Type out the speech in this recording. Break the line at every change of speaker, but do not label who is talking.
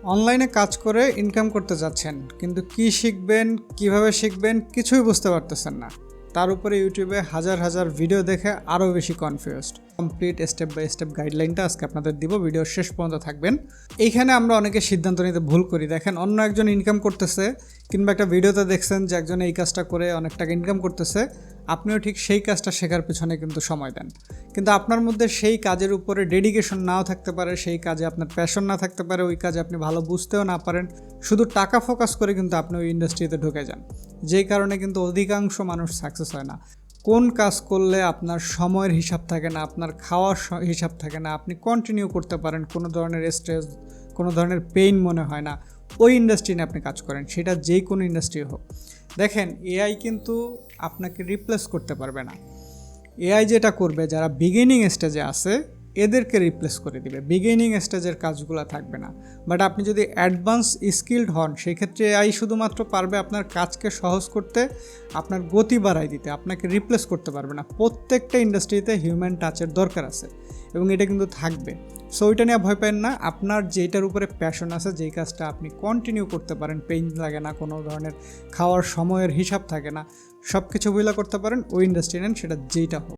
অনলাইনে কাজ করে ইনকাম করতে যাচ্ছেন, কিন্তু কি শিখবেন, কিভাবে শিখবেন কিছুই বুঝতে পারতেছেন না। তার উপরে ইউটিউবে হাজার হাজার ভিডিও দেখে আরও বেশি confused. Complete step by step গাইডলাইনটা আজকে আপনাদের দিব, ভিডিওর শেষ পর্যন্ত থাকবেন। এইখানে আমরা অনেকে সিদ্ধান্ত নিতে ভুল করি। দেখেন, অন্য একজন ইনকাম করতেছে, কিংবা একটা ভিডিওতে দেখছেন যে একজন এই কাজটা করে অনেক টাকা ইনকাম করতেছে, আপনিও ঠিক সেই কাজটা শেখার পেছনে কিন্তু সময় দেন। কিন্তু আপনার মধ্যে সেই কাজের উপরে ডেডিকেশন নাও থাকতে পারে, সেই কাজে আপনার প্যাশন না থাকতে পারে, ওই কাজে আপনি ভালো বুঝতেও না পারেন, শুধু টাকা ফোকাস করে কিন্তু আপনি ওই ইন্ডাস্ট্রিতে ঢুকে যান। যেই কারণে কিন্তু অধিকাংশ মানুষ সাকসেস হয় না। কোন কাজ করলে আপনার সময়ের হিসাব থাকে না, আপনার খাওয়ার হিসাব থাকে না, আপনি কন্টিনিউ করতে পারেন, কোনো ধরনের স্ট্রেস, কোনো ধরনের পেইন মনে হয় না, ওই ইন্ডাস্ট্রি নিয়ে আপনি কাজ করেন, সেটা যেই কোনো ইন্ডাস্ট্রি হোক। দেখেন, এআই কিন্তু আপনাকে রিপ্লেস করতে পারবে না। এআই যেটা করবে, যারা বিগিনিং স্টেজে আছে এদেরকে রিপ্লেস করে দিবে, বিগিনিং স্টেজের কাজগুলো থাকবে না। বাট আপনি যদি অ্যাডভান্স স্কিলড হন, সেক্ষেত্রে এআই শুধুমাত্র পারবে আপনার কাজকে সহজ করতে, আপনার গতি বাড়াই দিতে, আপনাকে রিপ্লেস করতে পারবে না। প্রত্যেকটা ইন্ডাস্ট্রিতে হিউম্যান টাচের দরকার আছে এবং এটা কিন্তু থাকবে। সো ওইটা নিয়ে ভয় পেন না। আপনার যেটার উপরে প্যাশন আছে, যেই কাজটা আপনি কন্টিনিউ করতে পারেন, পেইন লাগে না, কোনো ধরনের খাওয়ার সময়ের হিসাব থাকে না, সব কিছু বইলা করতে পারেন, ওই ইন্ডাস্ট্রি নেন, সেটা যেইটা হোক।